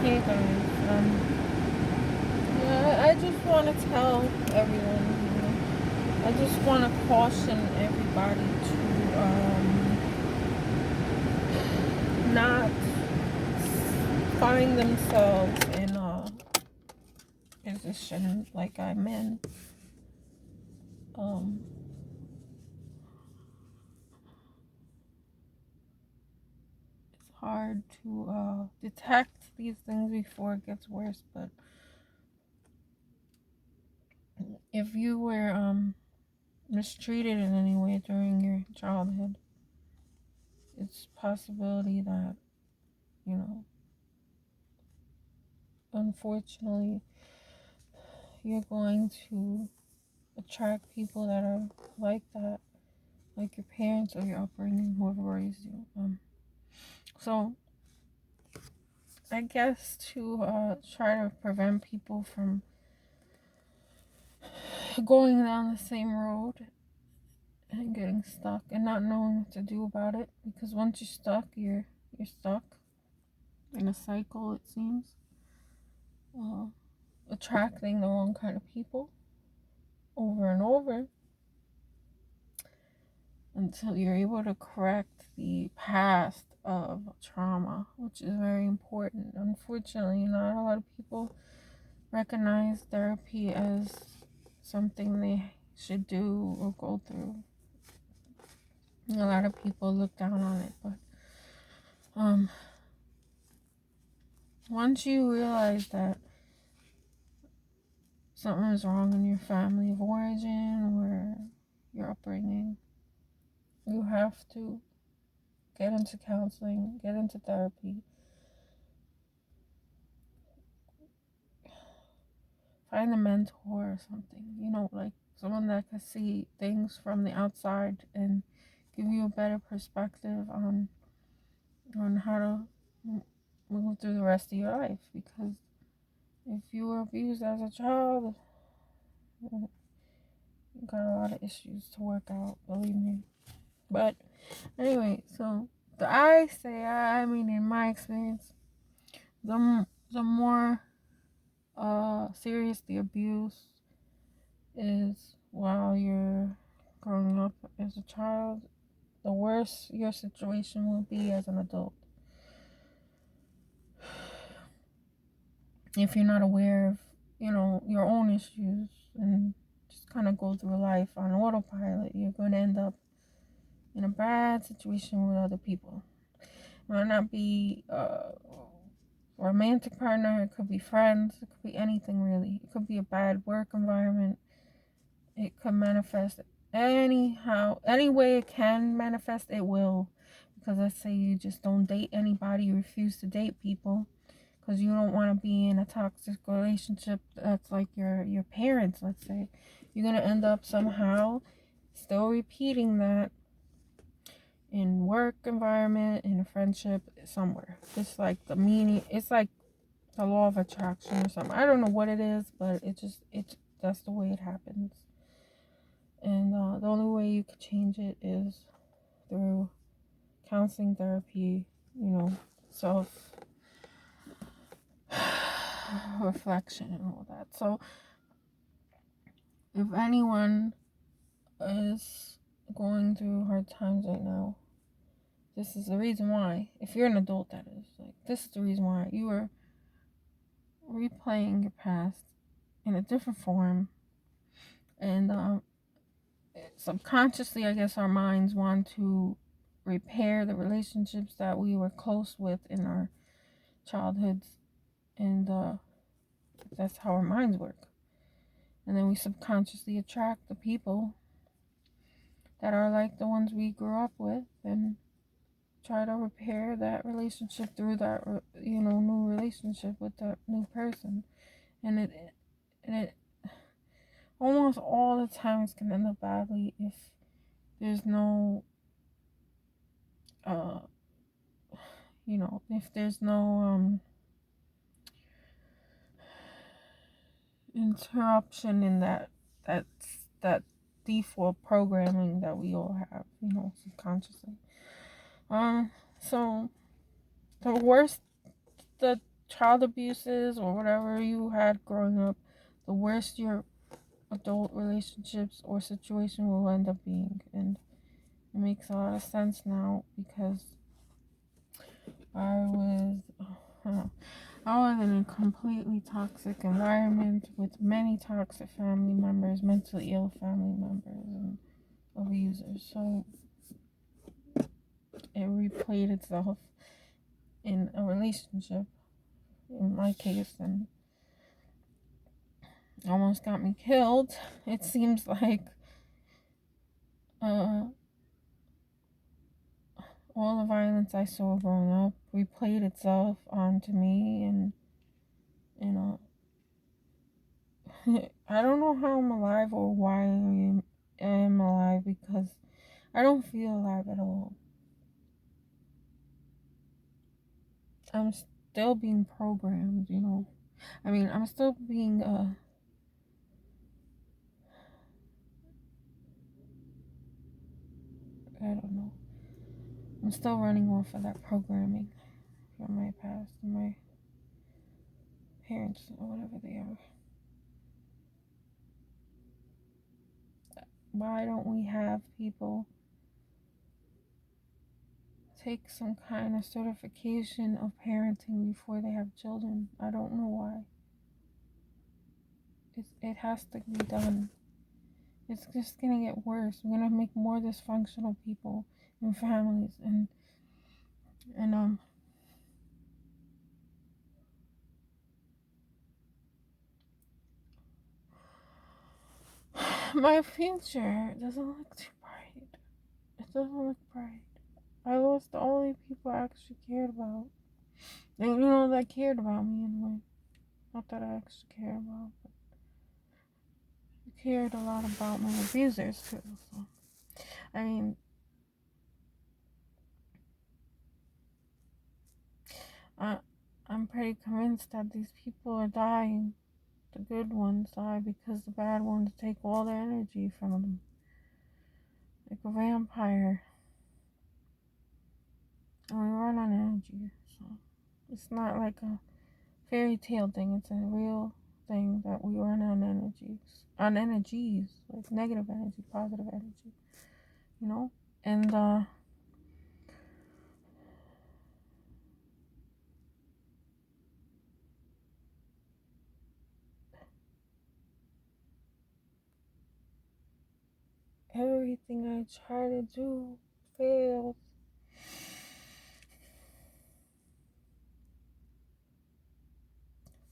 Hey guys, yeah, I just want to tell everyone, I just want to caution everybody to not find themselves in a position like I'm in. Um, it's hard to detect these things before it gets worse, but if you were mistreated in any way during your childhood, it's a possibility that, you know, unfortunately, you're going to attract people that are like that, like your parents or your upbringing, whoever raised you. So I guess to try to prevent people from going down the same road and getting stuck and not knowing what to do about it, because once you're stuck, you're stuck in a cycle. It seems uh, attracting the wrong kind of people over and over until you're able to correct the past of trauma, which is very important. Unfortunately, not a lot of people recognize therapy as something they should do or go through. A lot of people look down on it, but once you realize that something is wrong in your family of origin or your upbringing, you have to get into counseling, get into therapy, find a mentor or something, like someone that can see things from the outside and give you a better perspective on how to move through the rest of your life. Because if you were abused as a child, you got a lot of issues to work out, believe me. But anyway, so I mean, in my experience, the more serious the abuse is while you're growing up as a child, the worse your situation will be as an adult. If you're not aware of, your own issues and just kind of go through life on autopilot, you're going to end up in a bad situation with other people. It might not be a romantic partner, it could be friends, it could be anything really. It could be a bad work environment. It could manifest any way it can manifest, it will. Because let's say you just don't date anybody, you refuse to date people because you don't want to be in a toxic relationship that's like your parents, let's say. You're going to end up somehow still repeating that in work environment, in a friendship, somewhere. It's like it's like the law of attraction or something. I don't know what it is, but it's that's the way it happens. And the only way you could change it is through counseling, therapy, self reflection and all that. So if anyone is going through hard times right now, this is the reason why. If you're an adult, that is, like, this is the reason why you are replaying your past in a different form. And subconsciously, I guess our minds want to repair the relationships that we were close with in our childhoods. And that's how our minds work. And then we subconsciously attract the people that are like the ones we grew up with and try to repair that relationship through that new relationship with that new person. And it almost all the time it's gonna end up badly if there's no uh if there's no interruption in that default programming that we all have, subconsciously. So the worst the child abuses or whatever you had growing up, the worse your adult relationships or situation will end up being. And it makes a lot of sense now because I was I was in a completely toxic environment with many toxic family members, mentally ill family members, and abusers. So it replayed itself in a relationship, in my case, and almost got me killed. It seems like uh, all the violence I saw growing up replayed itself onto me, and you know, I don't know how I'm alive or why I am alive because I don't feel alive at all. I'm still being programmed, you know. I mean, I'm still being I don't know. I'm still running off of that programming from my past and my parents or whatever they are. Why don't we have people take some kind of certification of parenting before they have children? I don't know why. It has to be done. It's just gonna get worse. We're gonna make more dysfunctional people and families, and my future doesn't look too bright. It doesn't look bright. I lost the only people I actually cared about. And you know, that cared about me anyway. Not that I actually cared about, but I cared a lot about my abusers too. So, I mean, I, I'm pretty convinced that these people are dying. The good ones die because the bad ones take all the energy from them. Like a vampire. And we run on energy. So, it's not like a fairy tale thing. It's a real thing that we run on energies. On energies. Like negative energy, positive energy. You know? And, everything I try to do fails.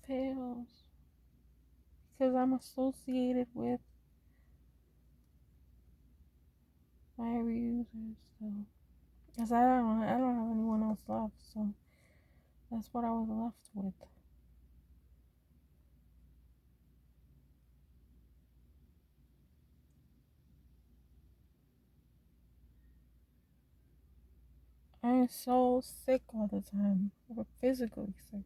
Fails. Because I'm associated with my abusers. So, because I don't have anyone else left. So, that's what I was left with. I'm so sick all the time. I'm physically sick.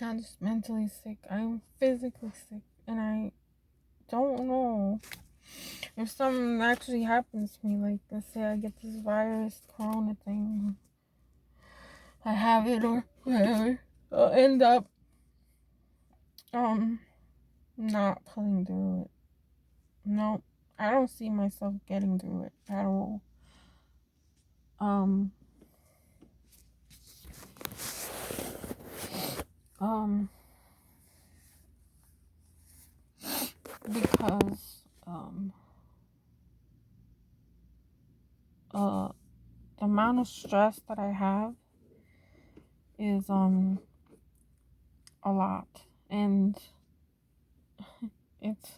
Not just mentally sick. I'm physically sick. And I don't know if something actually happens to me. Like, let's say I get this virus, corona thing. I have it or whatever. I'll end up, not pulling through it. No, I don't see myself getting through it at all. Um, um, because, the amount of stress that I have is, a lot. And it's,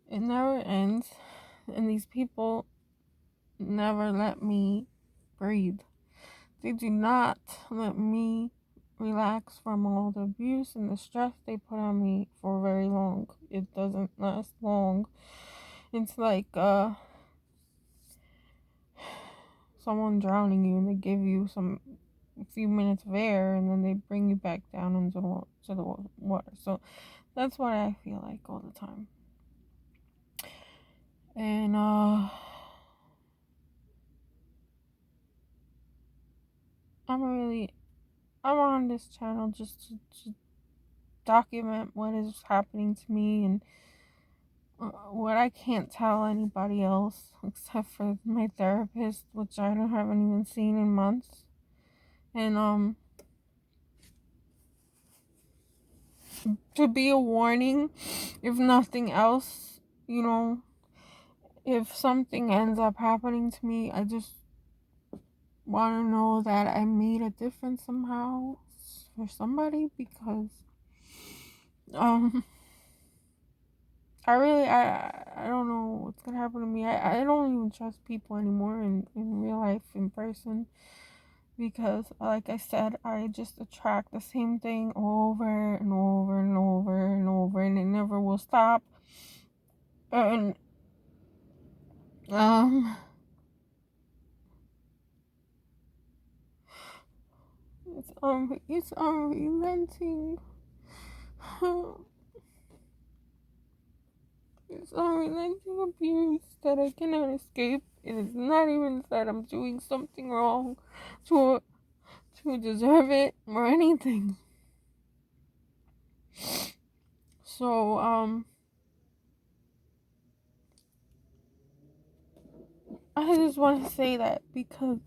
it never ends. And these people never let me breathe. They do not let me relax from all the abuse and the stress they put on me for very long. It doesn't last long. It's like someone drowning you and they give you a few minutes of air and then they bring you back down into the water. So that's what I feel like all the time. And I'm on this channel just to document what is happening to me and what I can't tell anybody else except for my therapist, which I don't haven't even seen in months. And to be a warning, if nothing else, if something ends up happening to me, I just want to know that I made a difference somehow for somebody, because um I don't know what's gonna happen to me. I don't even trust people anymore in real life, in person, because like I said, I just attract the same thing over and over and over and over, and it never will stop. And um it's unrelenting. It's unrelenting abuse that I cannot escape. It is not even that I'm doing something wrong to deserve it or anything. So I just want to say that because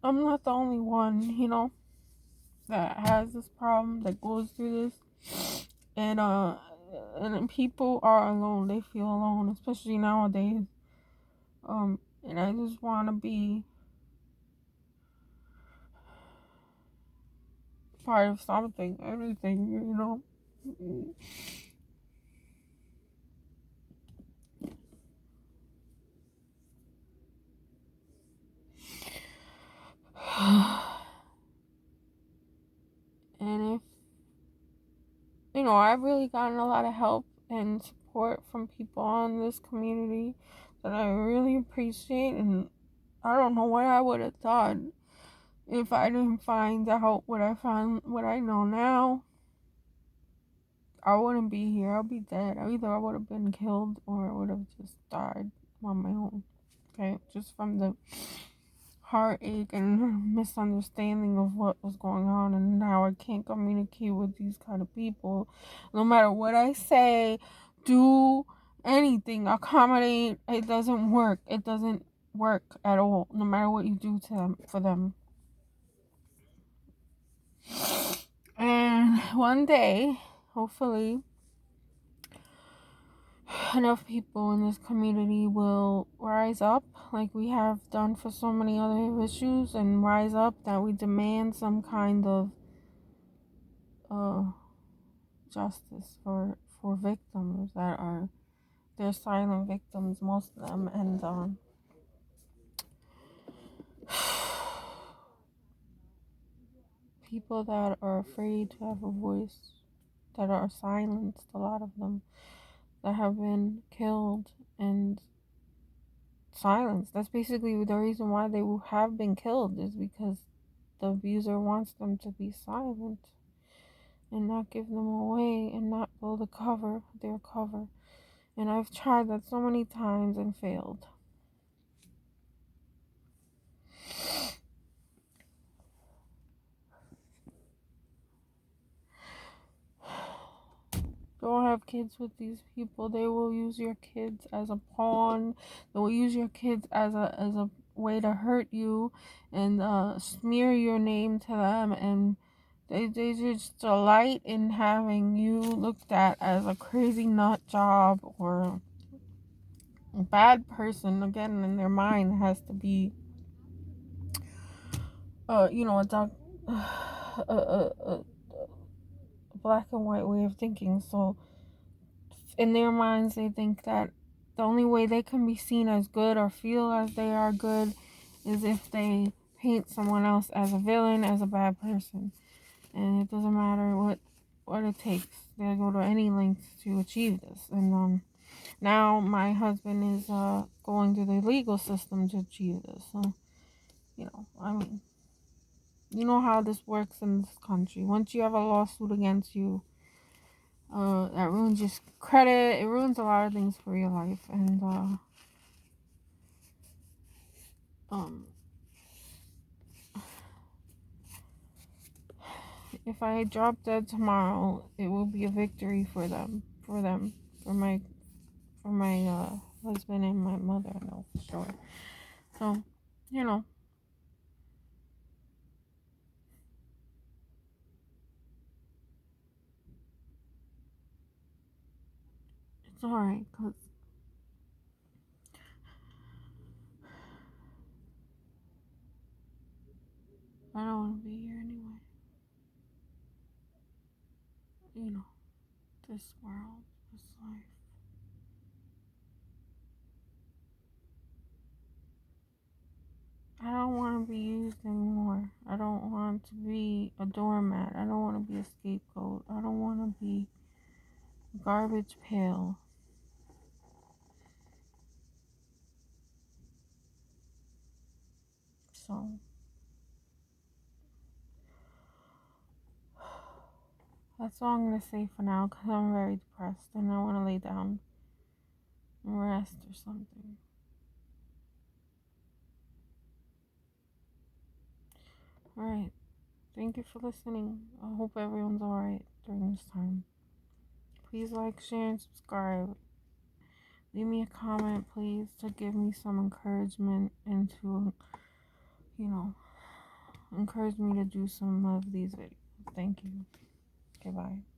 I'm not the only one, that has this problem, that goes through this. And people are alone. They feel alone, especially nowadays. And I just want to be part of something, anything. And if I've really gotten a lot of help and support from people on this community that I really appreciate, and I don't know what I would have done if I didn't find out what I found, what I know now. I wouldn't be here. I'll be dead. Either I would have been killed or I would have just died on my own. Okay, just from the heartache and misunderstanding of what was going on, and now I can't communicate with these kind of people. No matter what I say, do anything, accommodate, it doesn't work. It doesn't work at all, no matter what you do to them, for them. And one day, hopefully, enough people in this community will rise up like we have done for so many other issues, and rise up that we demand some kind of uh justice for victims that are, they're silent victims, most of them. And people that are afraid to have a voice, that are silenced, a lot of them that have been killed and silenced. That's basically the reason why they have been killed, is because the abuser wants them to be silent and not give them away and not build their cover. And I've tried that so many times and failed. Don't have kids with these people. They will use your kids as a pawn. They will use your kids as a way to hurt you and smear your name to them, and they just delight in having you looked at as a crazy nut job or a bad person. Again, in their mind has to be a dark a black and white way of thinking. So in their minds, they think that the only way they can be seen as good or feel as they are good is if they paint someone else as a villain, as a bad person. And it doesn't matter what it takes. They'll go to any lengths to achieve this. And now my husband is going through the legal system to achieve this. So, I mean, you know how this works in this country. Once you have a lawsuit against you, that ruins your credit. It ruins a lot of things for your life. And um If I drop dead tomorrow, it will be a victory for them, for my husband and my mother. I know for sure. So, you know, it's alright, cause I don't want to be here anyway. You know, this world, this life. I don't want to be used anymore. I don't want to be a doormat. I don't want to be a scapegoat. I don't want to be a garbage pail. So, that's all I'm going to say for now because I'm very depressed and I want to lay down and rest or something. Alright. Thank you for listening. I hope everyone's alright during this time. Please like, share, and subscribe. Leave me a comment, please, to give me some encouragement and to, you know, encourage me to do some of these videos. Thank you. Goodbye.